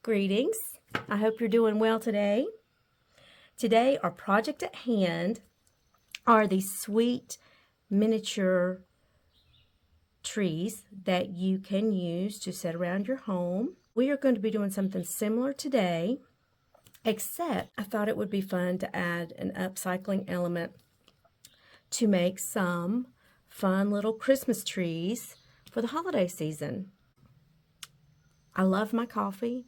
Greetings. I hope you're doing well today. Today, our project at hand are these sweet miniature trees that you can use to set around your home. We are going to be doing something similar today, except I thought it would be fun to add an upcycling element to make some fun little Christmas trees for the holiday season. I love my coffee,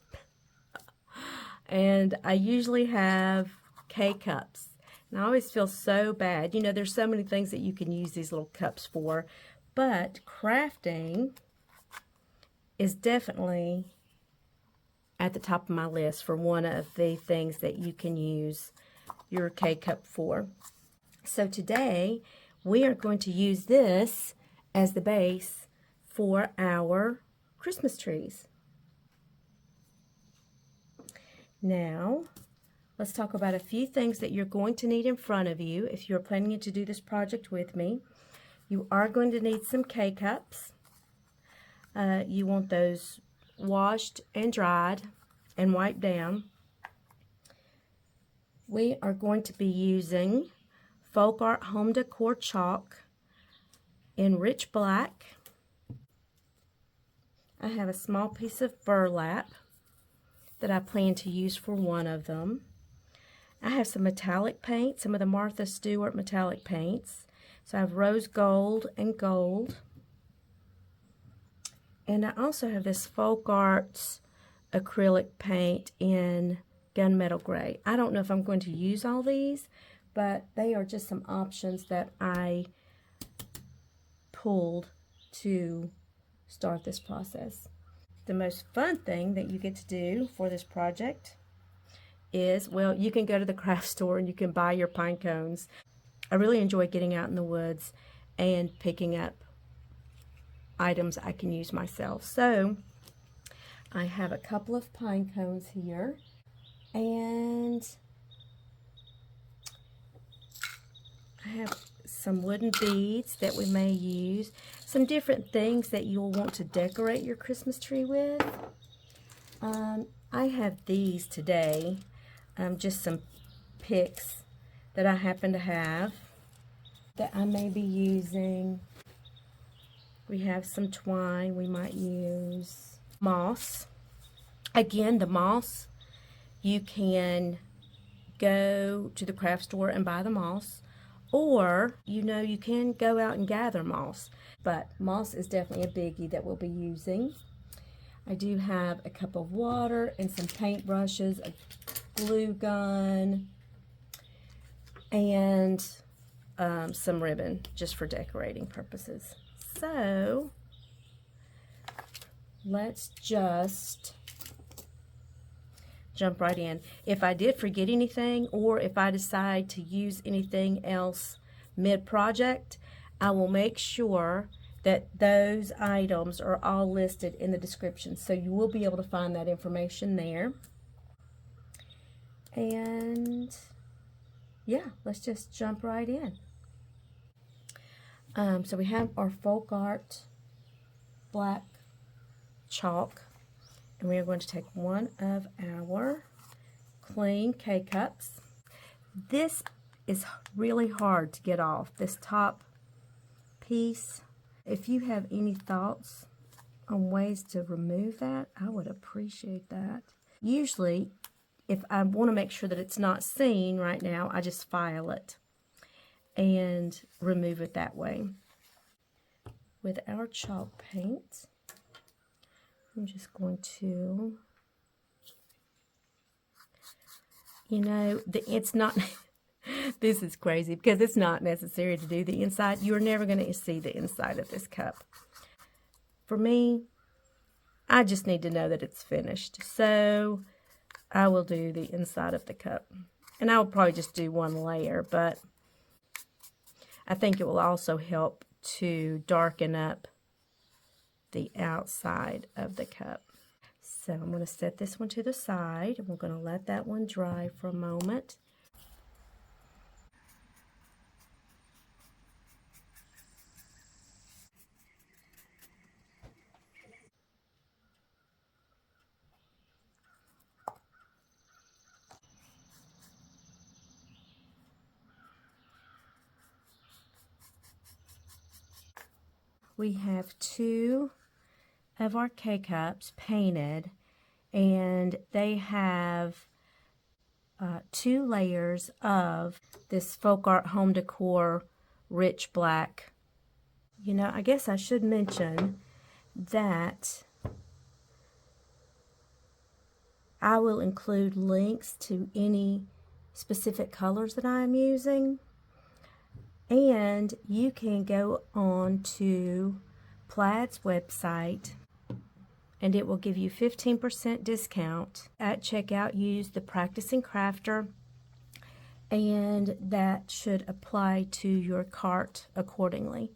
and I usually have K-cups. And I always feel so bad. You know, there's so many things that you can use these little cups for, but crafting is definitely at the top of my list for one of the things that you can use your K-cup for. So today, we are going to use this as the base for our Christmas trees. Now, let's talk about a few things that you're going to need in front of you if you're planning to do this project with me. You are going to need some K-cups. You want those washed and dried and wiped down. We are going to be using FolkArt Home Decor Chalk in Rich Black. I have a small piece of burlap that I plan to use for one of them. I have some metallic paint, some of the Martha Stewart metallic paints. So I have rose gold and gold. And I also have this FolkArt Acrylic Paint in Gunmetal Gray. I don't know if I'm going to use all these, but they are just some options that I pulled to start this process. The most fun thing that you get to do for this project is, well, you can go to the craft store and you can buy your pine cones. I really enjoy getting out in the woods and picking up items I can use myself. So I have a couple of pine cones here, and I have some wooden beads that we may use, some different things that you'll want to decorate your Christmas tree with. I have these today, just some picks that I happen to have that I may be using. We have some twine we might use. Moss. Again, the moss, you can go to the craft store and buy the moss, or, you know, you can go out and gather moss. But moss is definitely a biggie that we'll be using. I do have a cup of water and some paint brushes, a glue gun, and some ribbon just for decorating purposes. So let's just jump right in. If I did forget anything, or if I decide to use anything else mid-project, I will make sure that those items are all listed in the description, so you will be able to find that information there. And yeah, let's just jump right in. So we have our FolkArt black chalk, and we are going to take one of our clean K-cups. This is really hard to get off, this top piece. If you have any thoughts on ways to remove that, I would appreciate that. Usually, if I want to make sure that it's not seen right now, I just file it and remove it that way. With our chalk paint, I'm just going to, you know, it's not, this is crazy because it's not necessary to do the inside. You're never going to see the inside of this cup. For me, I just need to know that it's finished. So I will do the inside of the cup. And I will probably just do one layer, but I think it will also help to darken up the outside of the cup. So I'm going to set this one to the side, and we're going to let that one dry for a moment. we have 2 of our K-cups painted, and they have 2 layers of this FolkArt Home Decor Rich Black. You know, I guess I should mention that I will include links to any specific colors that I am using, and you can go on to Plaid's website and it will give you 15% discount at checkout. Use the Practicing Crafter, and that should apply to your cart accordingly.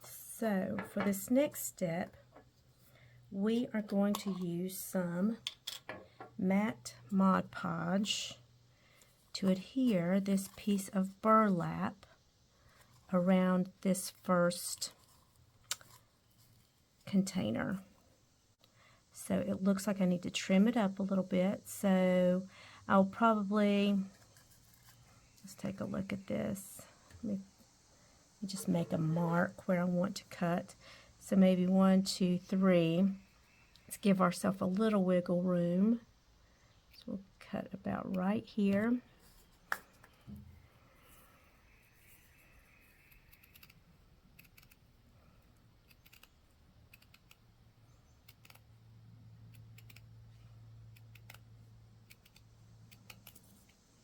So for this next step, we are going to use some matte Mod Podge to adhere this piece of burlap around this first container. So it looks like I need to trim it up a little bit, so I'll probably, let's take a look at this. Let me just make a mark where I want to cut. So maybe 1, 2, 3. Let's give ourselves a little wiggle room. So we'll cut about right here.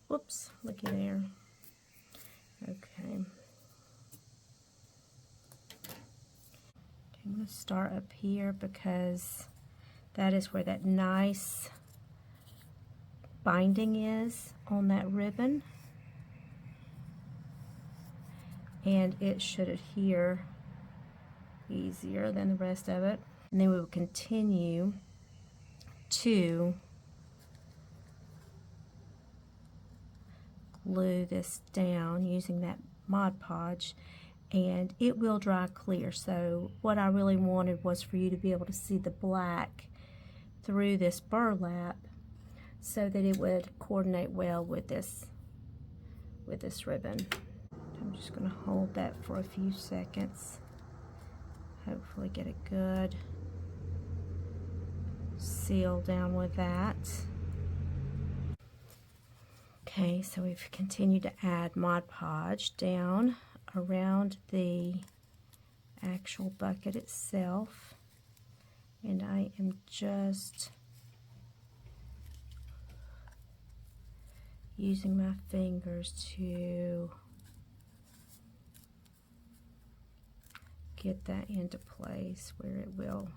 Whoops, looky there. Okay. I'm going to start up here because that is where that nice binding is on that ribbon. And it should adhere easier than the rest of it. And then we will continue to glue this down using that Mod Podge, and it will dry clear. So what I really wanted was for you to be able to see the black through this burlap so that it would coordinate well with this ribbon. I'm just going to hold that for a few seconds, hopefully get a good seal down with that. Okay, so we've continued to add Mod Podge down around the actual bucket itself, and I am just using my fingers to get that into place where it will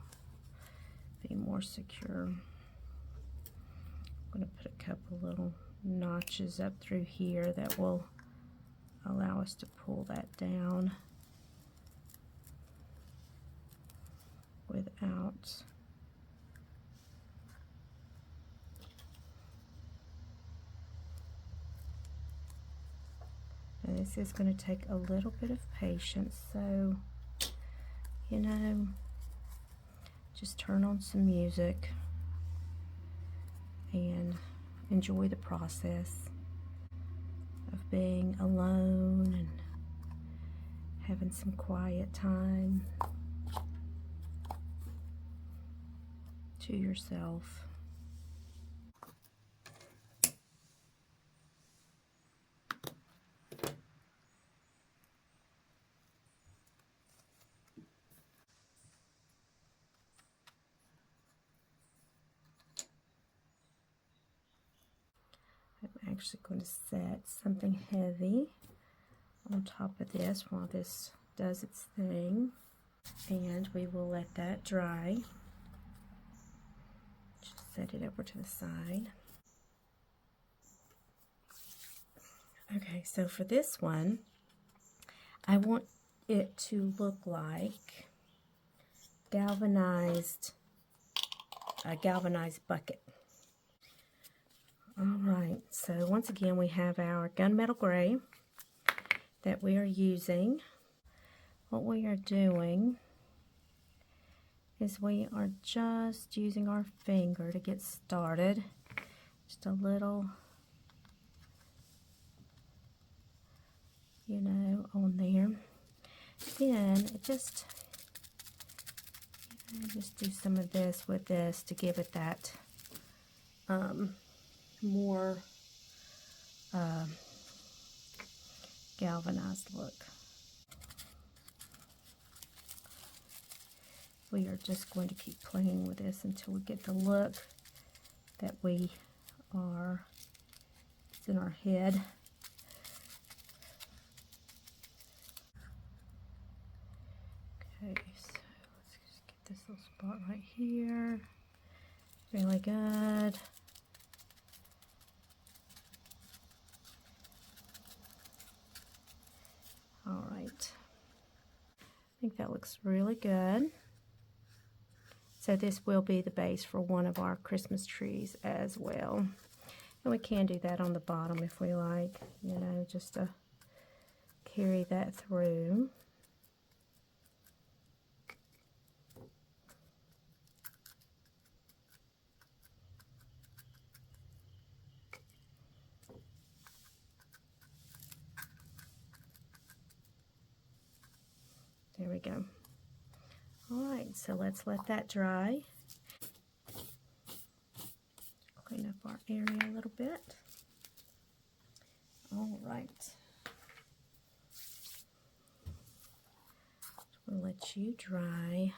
be more secure. I'm going to put a couple little notches up through here that will allow us to pull that down without and this is going to take a little bit of patience, so you know, just turn on some music and enjoy the process of being alone and having some quiet time to yourself. I'm actually going to set something heavy on top of this while this does its thing, and we will let that dry. Just set it over to the side. Okay, so for this one, I want it to look like a galvanized bucket. Alright, so once again we have our gunmetal gray that we are using. What we are doing is we are just using our finger to get started. Just a little, you know, on there. Then it just I'll just do some of this with this to give it that more galvanized look. We are just going to keep playing with this until we get the look that we are, it's in our head. Okay, so let's just get this little spot right here. Really good. All right. I think that looks really good. So this will be the base for one of our Christmas trees as well. And we can do that on the bottom if we like, you know, just to carry that through. There we go. All right, so let's let that dry. Clean up our area a little bit. All right. We'll let you dry.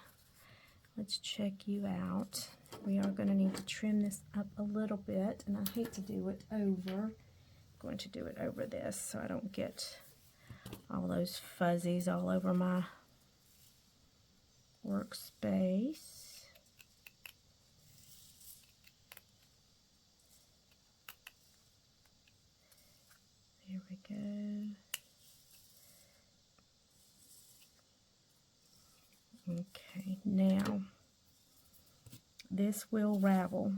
Let's check you out. We are going to need to trim this up a little bit, and I hate to do it over. I'm going to do it over this so I don't get all those fuzzies all over my workspace. There we go. Okay, now this will ravel,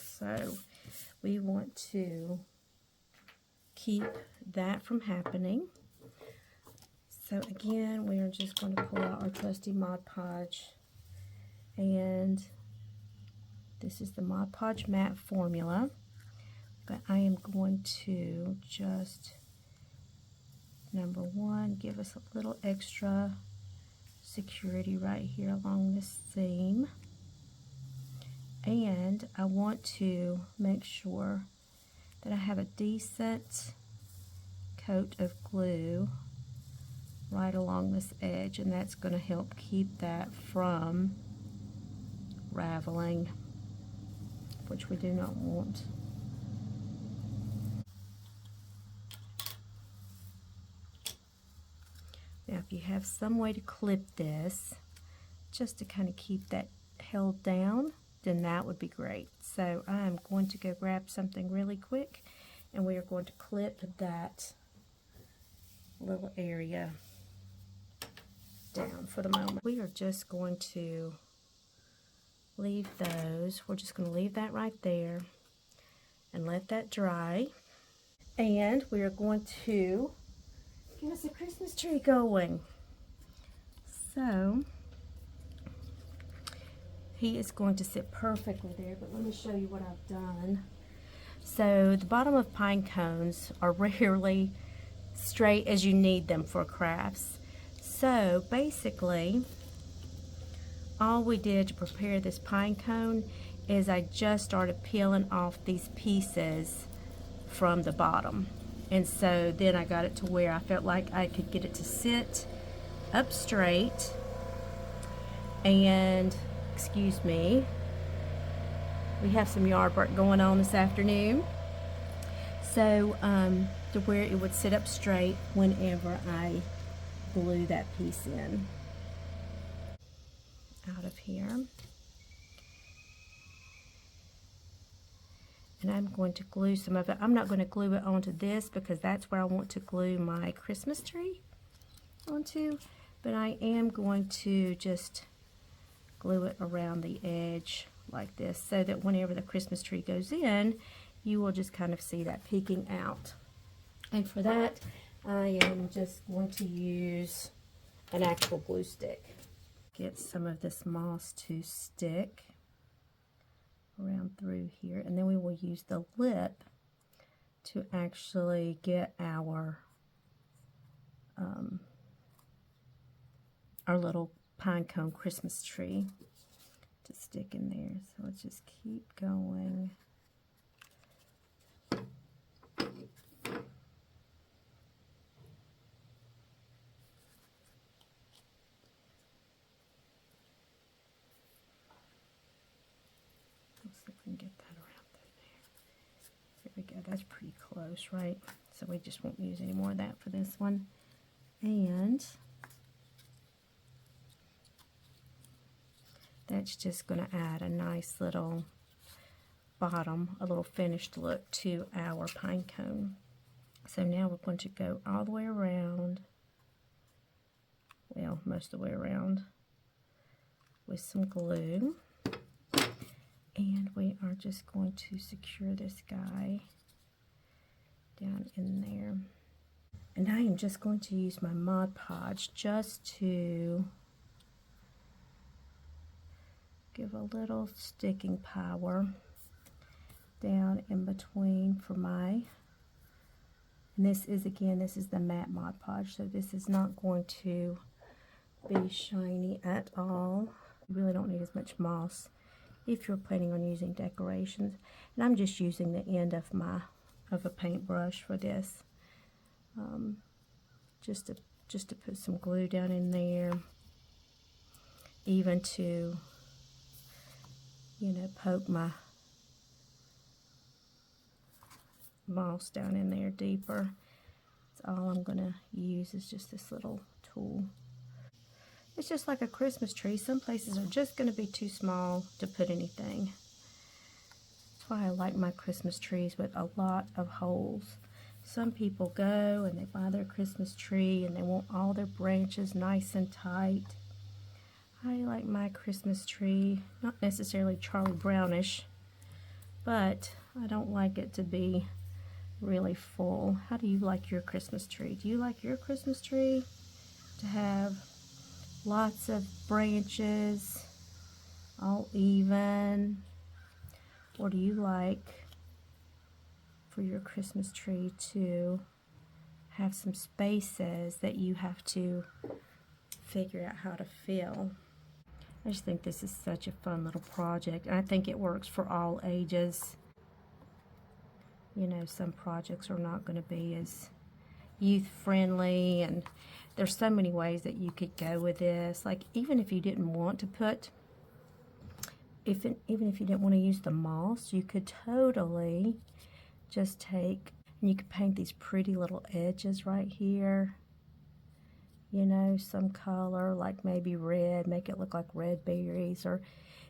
so we want to keep that from happening. So again, we are just going to pull out our trusty Mod Podge, and this is the Mod Podge Matte formula, but I am going to just, number one, give us a little extra security right here along this seam, and I want to make sure that I have a decent coat of glue right along this edge, and that's going to help keep that from raveling, which we do not want. Now if you have some way to clip this just to kind of keep that held down, then that would be great. So I'm going to go grab something really quick, and we are going to clip that little area down for the moment. We are just going to leave those. We're just going to leave that right there and let that dry. And we are going to get us a Christmas tree going. So he is going to sit perfectly there, but let me show you what I've done. So the bottom of pine cones are rarely straight as you need them for crafts. So basically, all we did to prepare this pine cone is I just started peeling off these pieces from the bottom. And so then I got it to where I felt like I could get it to sit up straight. And, excuse me, we have some yard work going on this afternoon. So, to where it would sit up straight whenever I glue that piece in. Out of here. And I'm going to glue some of it. I'm not going to glue it onto this because that's where I want to glue my Christmas tree onto, but I am going to just glue it around the edge like this so that whenever the Christmas tree goes in, you will just kind of see that peeking out. And for that, I am just going to use an actual glue stick. Get some of this moss to stick around through here, and then we will use the lip to actually get our little pine cone Christmas tree to stick in there. So let's just keep going. Let's see if we can get that around through there. There we go. That's pretty close, right? So we just won't use any more of that for this one. And that's just going to add a nice little bottom, a little finished look to our pine cone. So now we're going to go all the way around, well, most of the way around, with some glue. And we are just going to secure this guy down in there. And I am just going to use my Mod Podge just to give a little sticking power down in between for my, and this is, again, this is the matte Mod Podge, so this is not going to be shiny at all. You really don't need as much moss if you're planning on using decorations. And I'm just using the end of a paintbrush for this, just to put some glue down in there, even to, you know, poke my moss down in there deeper. That's all I'm gonna use, is just this little tool. It's just like a Christmas tree. Some places are just gonna be too small to put anything. That's why I like my Christmas trees with a lot of holes. Some people go and they buy their Christmas tree and they want all their branches nice and tight. I like my Christmas tree, not necessarily Charlie Brownish, but I don't like it to be really full. How do you like your Christmas tree? Do you like your Christmas tree to have lots of branches, all even? Or do you like for your Christmas tree to have some spaces that you have to figure out how to fill? I just think this is such a fun little project, and I think it works for all ages. You know, some projects are not going to be as youth friendly, and there's so many ways that you could go with this. Like, even if you didn't want to put, even if you didn't want to use the moss, you could totally just take, and you could paint these pretty little edges right here. You know, some color, like maybe red, make it look like red berries. Or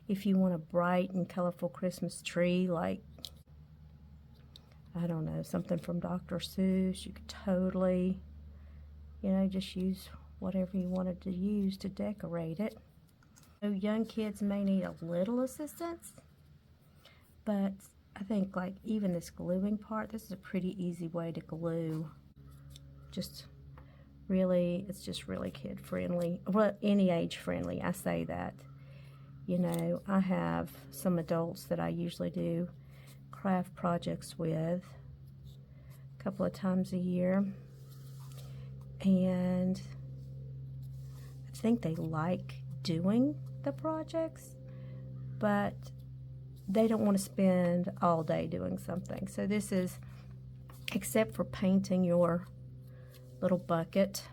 if you want a bright and colorful Christmas tree, like, I don't know, something from Dr. Seuss, you could totally, you know, just use whatever you wanted to use to decorate it. So young kids may need a little assistance, but I think, like, even this gluing part, this is a pretty easy way to glue. Just really, it's just really kid friendly, well, any age friendly, I say that. You know, I have some adults that I usually do craft projects with a couple of times a year, and I think they like doing the projects, but they don't want to spend all day doing something. So this is, except for painting your little bucket,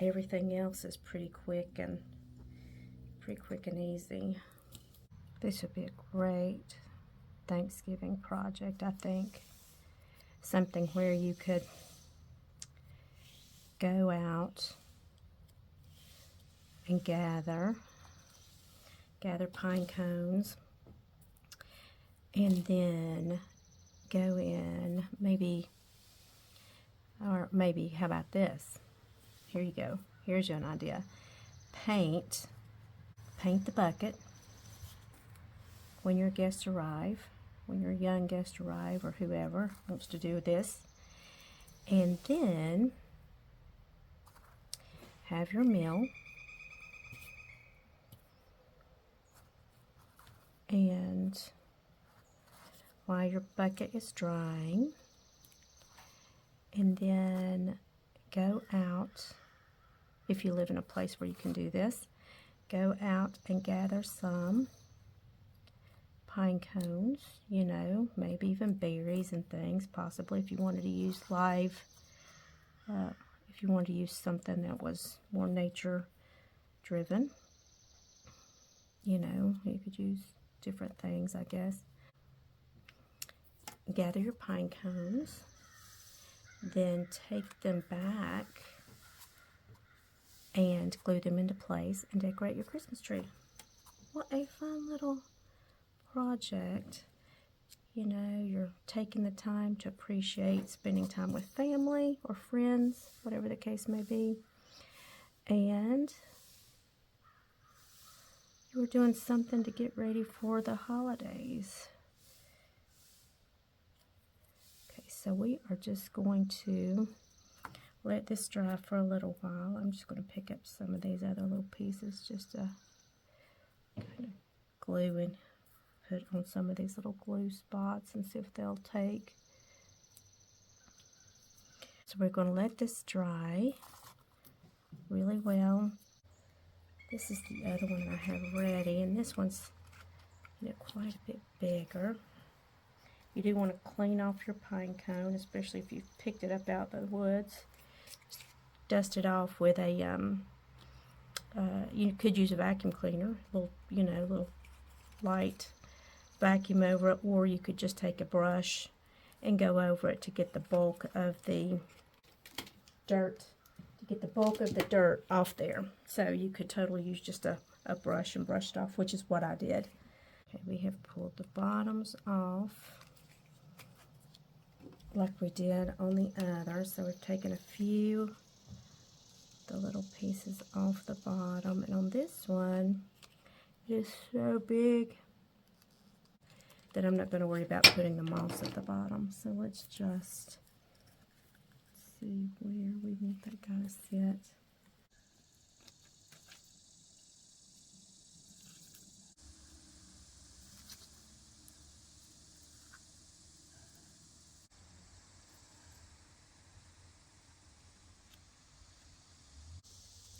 everything else is pretty quick and easy. This would be a great Thanksgiving project, I think. Something where you could go out and gather pine cones, and then go in, maybe, how about this? Here you go. Here's an idea. Paint the bucket when your guests arrive, when your young guests arrive, or whoever wants to do this. And then have your meal. And while your bucket is drying, and then go out, if you live in a place where you can do this, go out and gather some pine cones, you know, maybe even berries and things, possibly if you wanted to use live, if you wanted to use something that was more nature driven. You know, you could use different things, I guess. Gather your pine cones, then take them back and glue them into place and decorate your Christmas tree. What a fun little project. You know, you're taking the time to appreciate spending time with family or friends, whatever the case may be. And you're doing something to get ready for the holidays. Okay, so we are just going to let this dry for a little while. I'm just going to pick up some of these other little pieces just to kind of glue and put on some of these little glue spots and see if they'll take. So we're going to let this dry really well. This is the other one I have ready, and this one's, you know, quite a bit bigger. You do want to clean off your pine cone, especially if you've picked it up out of the woods. Just dust it off with a, you could use a vacuum cleaner, little light vacuum over it, or you could just take a brush and go over it to get the bulk of the dirt, off there. So you could totally use just a brush and brush it off, which is what I did. Okay, we have pulled the bottoms off like we did on the other. So we've taken a few, the little pieces off the bottom, and on this one, it is so big that I'm not going to worry about putting the moss at the bottom. So let's just see where we want that guy to sit.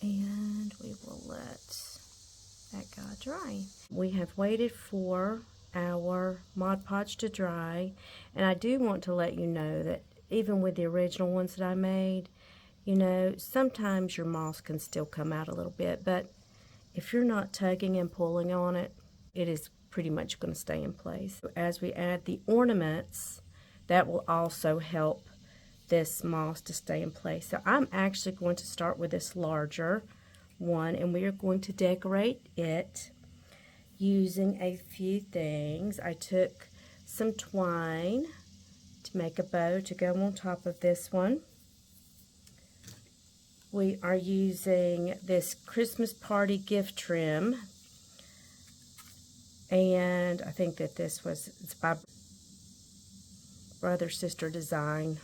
And we will let that guy dry. We have waited for our Mod Podge to dry, and I do want to let you know that even with the original ones that I made, you know, sometimes your moss can still come out a little bit, but if you're not tugging and pulling on it, it is pretty much going to stay in place. As we add the ornaments, that will also help this moss to stay in place. So I'm actually going to start with this larger one, and we are going to decorate it using a few things. I took some twine to make a bow to go on top of this one. We are using this Christmas party gift trim, and I think that it's by Brother Sister Design.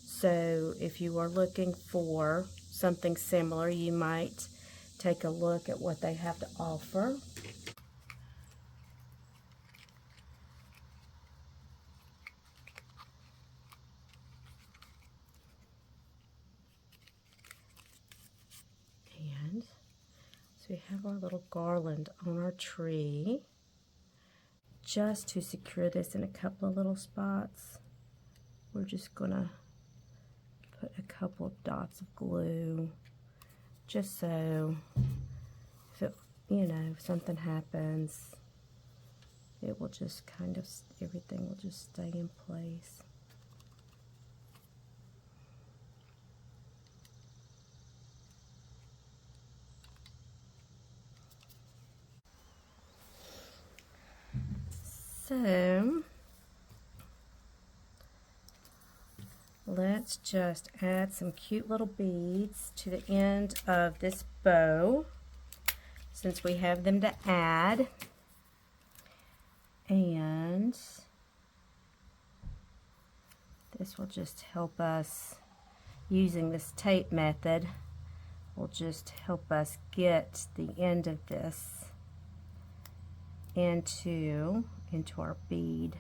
So if you are looking for something similar, you might take a look at what they have to offer. And so we have our little garland on our tree. Just to secure this in a couple of little spots, we're just gonna put a couple of dots of glue, just so if something happens, it will just everything will just stay in place. So let's just add some cute little beads to the end of this bow, since we have them to add. And this will just help us, using this tape method, will just help us get the end of this into our bead.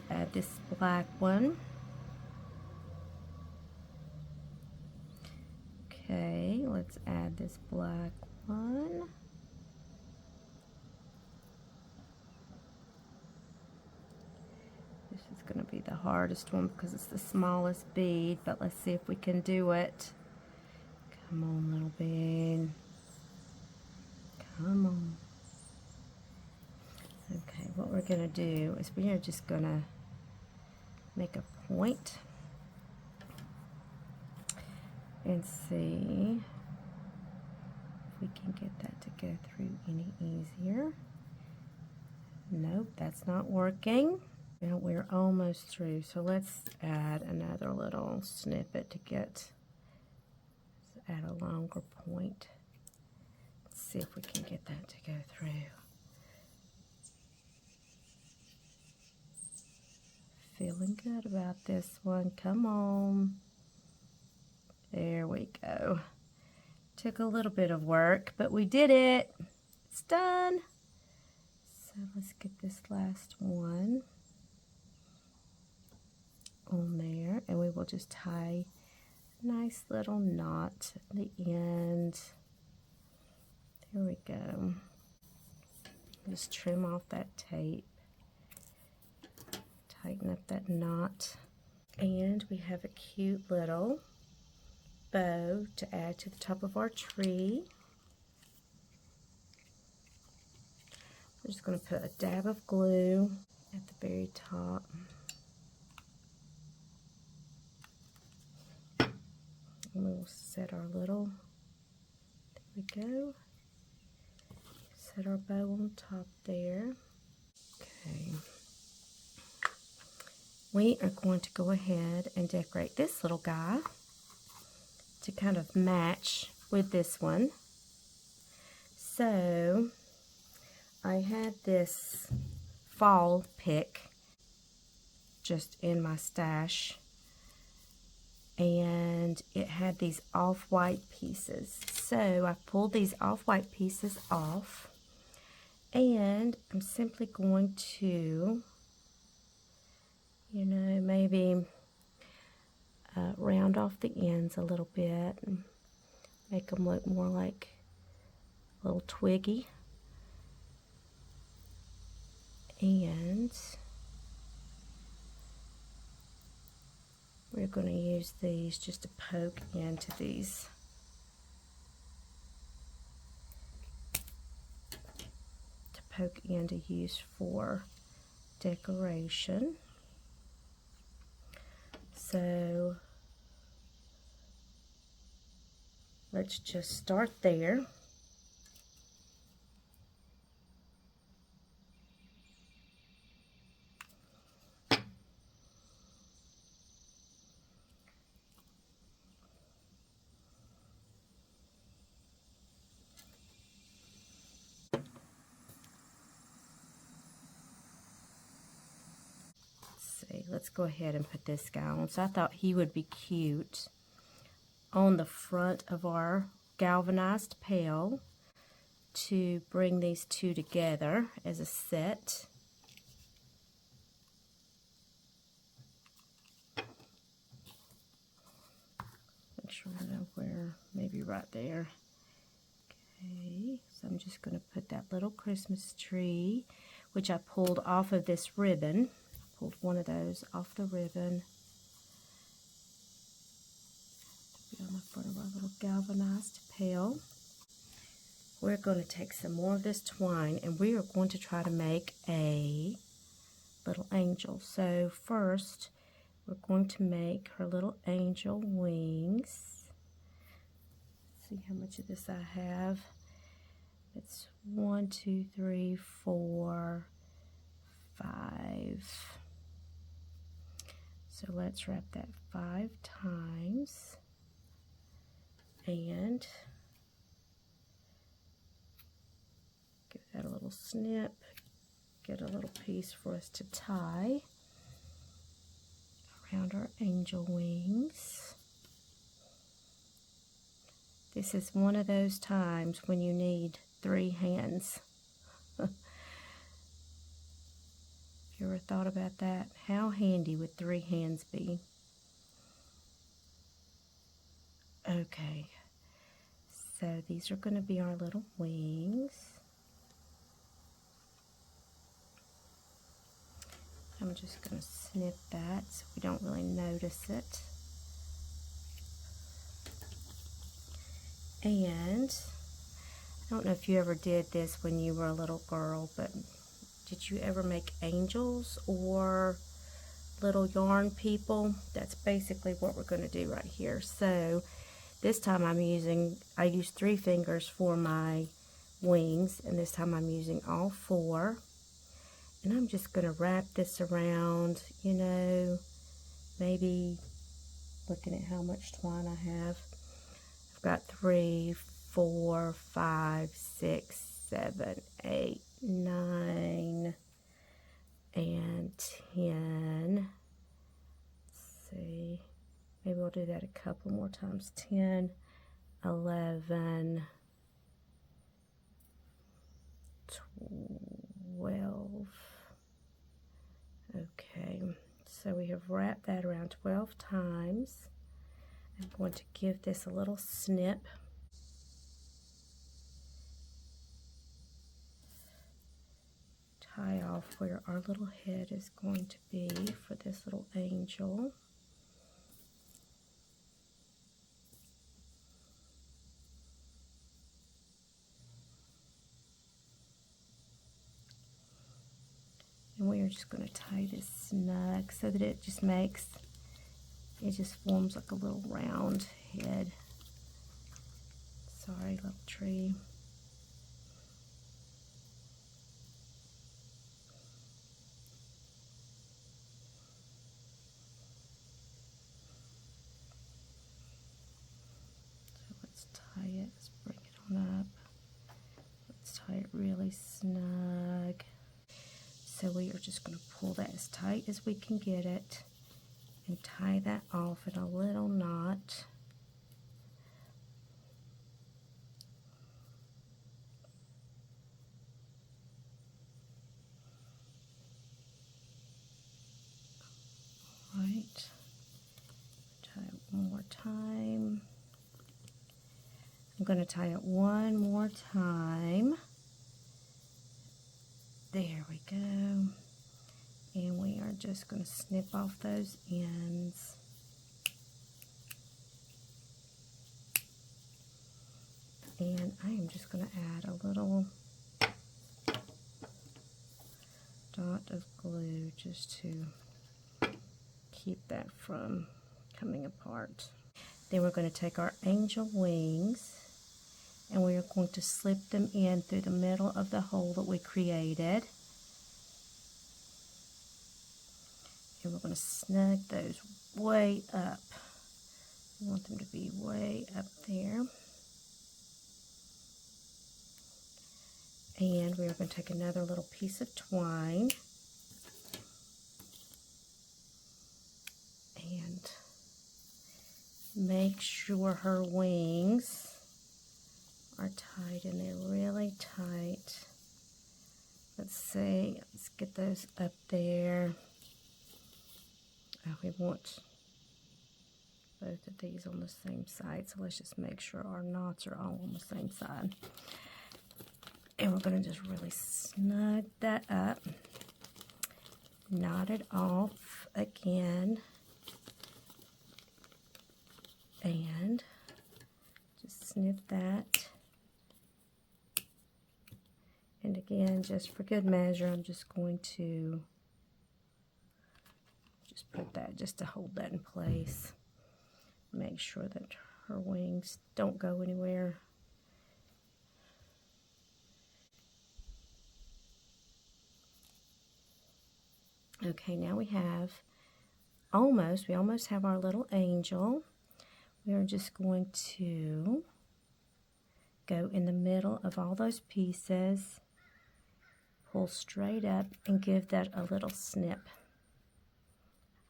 Let's add this black one. Okay, let's add this black one. This is going to be the hardest one because it's the smallest bead, but let's see if we can do it. Come on, little bead. Come on. Okay, what we're going to do is we are just going to make a point and see if we can get that to go through any easier. Nope, that's not working. And we're almost through, so let's add another little snippet to get, let's add a longer point. Let's see if we can get that to go through. Feeling good about this one. Come on. There we go. Took a little bit of work, but we did it. It's done. So let's get this last one on there, and we will just tie a nice little knot at the end. There we go. Just trim off that tape. Tighten up that knot. And we have a cute little bow to add to the top of our tree. We're just going to put a dab of glue at the very top. And we'll set our little, there we go. Set our bow on top there. Okay. We are going to go ahead and decorate this little guy to kind of match with this one. So I had this fall pick just in my stash, and it had these off-white pieces. So I pulled these off-white pieces off, and I'm simply going to, you know, maybe round off the ends a little bit and make them look more like a little twiggy. And we're going to use these just to poke into these. To poke in to use for decoration. So let's just start there. Let's go ahead and put this guy on. So I thought he would be cute on the front of our galvanized pail to bring these two together as a set. Make sure I know where, maybe right there. Okay, so I'm just going to put that little Christmas tree, which I pulled off of this ribbon. Pulled one of those off the ribbon to be on the front of our little galvanized pail. We're going to take some more of this twine, and we are going to try to make a little angel. So first, we're going to make her little angel wings. Let's see how much of this I have. It's 1, 2, 3, 4, 5. So let's wrap that 5 times and give that a little snip, get a little piece for us to tie around our angel wings. This is one of those times when you need 3 hands. You ever thought about that? How handy would 3 hands be? Okay, So these are going to be our little wings. I'm just going to snip that so we don't really notice it. And I don't know if you ever did this when you were a little girl, but did you ever make angels or little yarn people? That's basically what we're going to do right here. So this time I used 3 fingers for my wings, and this time I'm using all 4. And I'm just going to wrap this around, you know, maybe looking at how much twine I have. I've got 3, 4, 5, 6, 7, 8, 9, and 10. Let's see. Maybe we'll do that a couple more times. 10, 11, 12. Okay, so we have wrapped that around 12 times. I'm going to give this a little snip. Tie off where our little head is going to be for this little angel. And we are just going to tie this snug so that it just forms like a little round head. Sorry, little tree. So let's tie it. Let's bring it on up. Let's tie it really snug. So we are just going to pull that as tight as we can get it and tie that off in a little knot. Right. Tie it one more time. I'm going to tie it one more time. There we go. And we are just going to snip off those ends. And I am just going to add a little dot of glue just to keep that from coming apart. Then we're going to take our angel wings and we are going to slip them in through the middle of the hole that we created. And we're going to snug those way up. We want them to be way up there. And we are going to take another little piece of twine and make sure her wings are tight and they're really tight. Let's see, let's get those up there. Oh, we want both of these on the same side, so let's just make sure our knots are all on the same side. And we're going to just really snug that up, knot it off again, and just snip that. And again, just for good measure, I'm just going to just put that just to hold that in place. Make sure that her wings don't go anywhere. Okay, now we almost have our little angel. We are just going to go in the middle of all those pieces, pull straight up, and give that a little snip.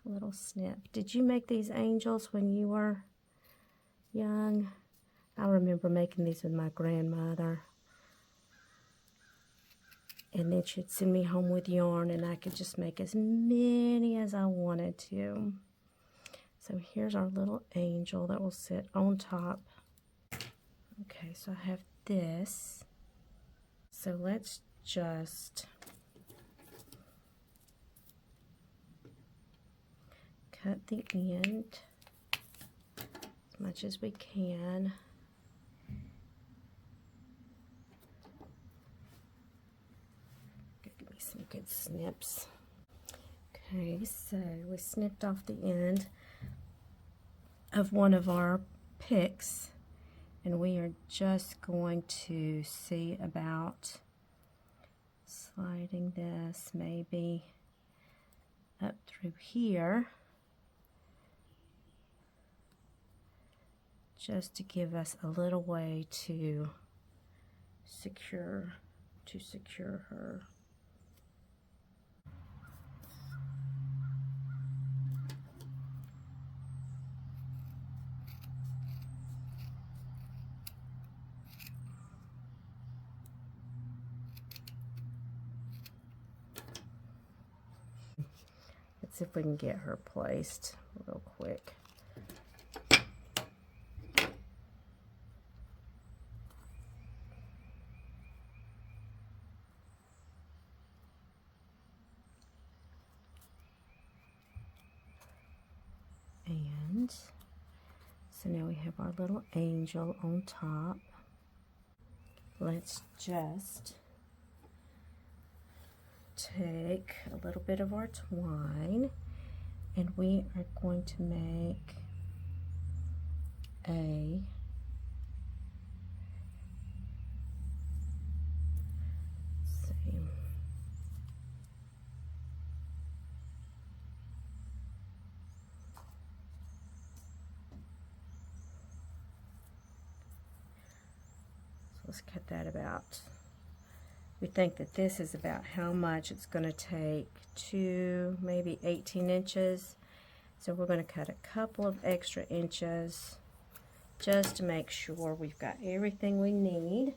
A little snip. Did you make these angels when you were young? I remember making these with my grandmother. And then she'd send me home with yarn and I could just make as many as I wanted to. So here's our little angel that will sit on top. Okay, so I have this. So let's just cut the end as much as we can. Give me some good snips. Okay, so we snipped off the end of one of our picks, and we are just going to see about sliding this maybe up through here, just to give us a little way to secure her. Let's see if we can get her placed real quick. And so now we have our little angel on top. Let's just take a little bit of our twine, and we are going to make a let's cut that about, we think that this is about how much it's going to take, to maybe 18 inches. So we're going to cut a couple of extra inches just to make sure we've got everything we need.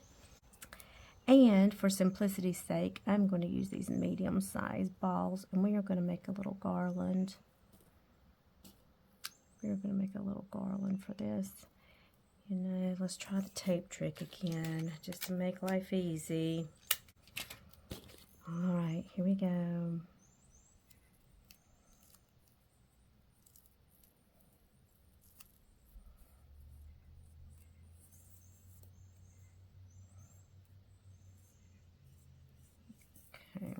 And for simplicity's sake, I'm going to use these medium-sized balls, and we are going to make a little garland. We're going to make a little garland for this. You know, let's try the tape trick again, just to make life easy. All right, here we go. Okay.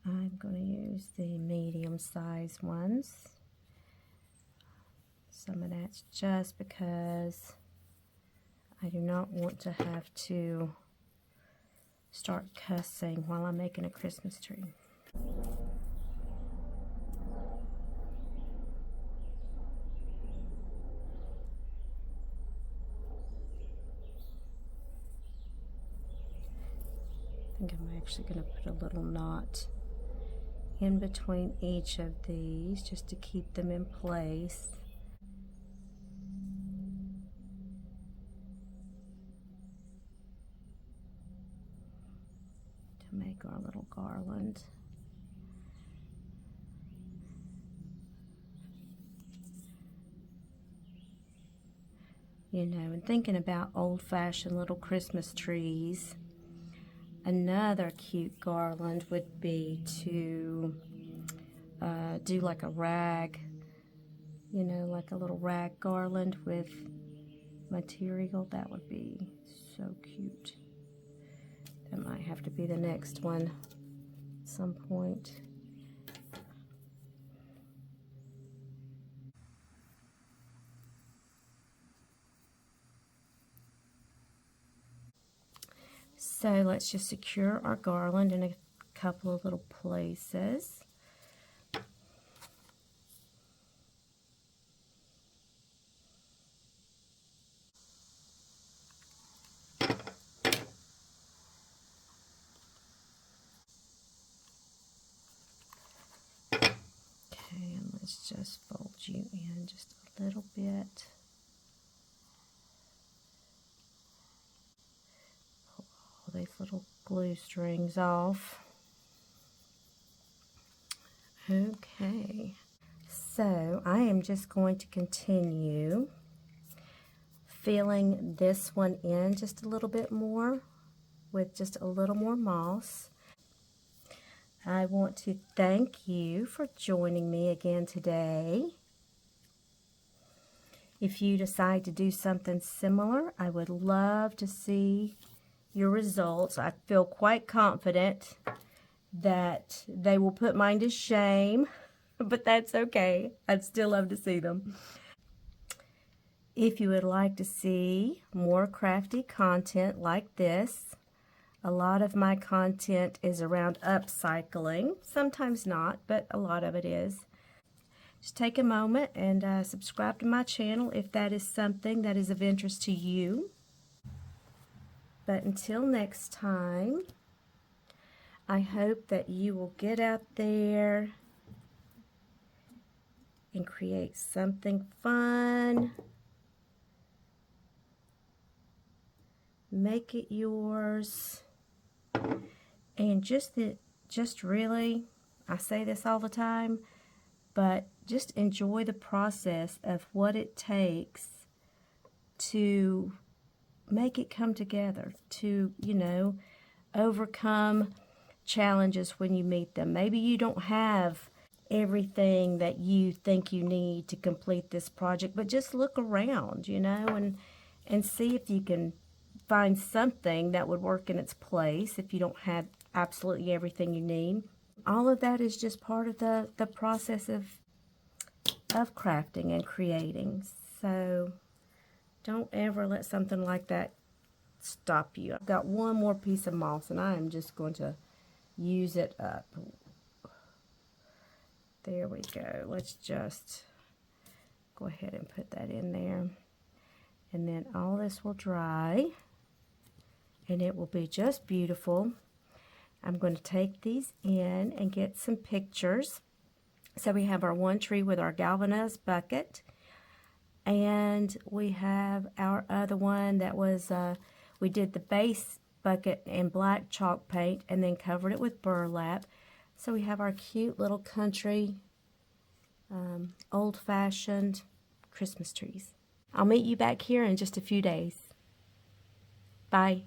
I'm going to use the medium-sized ones. Some of that's just because I do not want to have to start cussing while I'm making a Christmas tree. I think I'm actually going to put a little knot in between each of these just to keep them in place. To make our little garland. You know, and thinking about old-fashioned little Christmas trees, another cute garland would be to do like a rag, you know, like a little rag garland with material. That would be so cute. That might have to be the next one at some point. So let's just secure our garland in a couple of little places. Okay, and let's just fold you in just a little bit. Pull all these little glue strings off. Okay, So I am just going to continue filling this one in just a little bit more with just a little more moss. I want to thank you for joining me again today. If you decide to do something similar, I would love to see your results. I feel quite confident that they will put mine to shame, but that's okay. I'd still love to see them. If you would like to see more crafty content like this, a lot of my content is around upcycling. Sometimes not, but a lot of it is. Just take a moment and subscribe to my channel if that is something that is of interest to you. But until next time, I hope that you will get out there and create something fun. Make it yours. And just really, I say this all the time, but just enjoy the process of what it takes to make it come together, to, you know, overcome challenges when you meet them. Maybe you don't have everything that you think you need to complete this project, but just look around, you know, and see if you can find something that would work in its place if you don't have absolutely everything you need. All of that is just part of the process of crafting and creating. So don't ever let something like that stop you. I've got one more piece of moss and I am just going to use it up. There we go. Let's just go ahead and put that in there. And then all this will dry and it will be just beautiful. I'm going to take these in and get some pictures. So we have our one tree with our galvanized bucket, and we have our other one that was, we did the base bucket in black chalk paint and then covered it with burlap. So we have our cute little country, old-fashioned Christmas trees. I'll meet you back here in just a few days. Bye.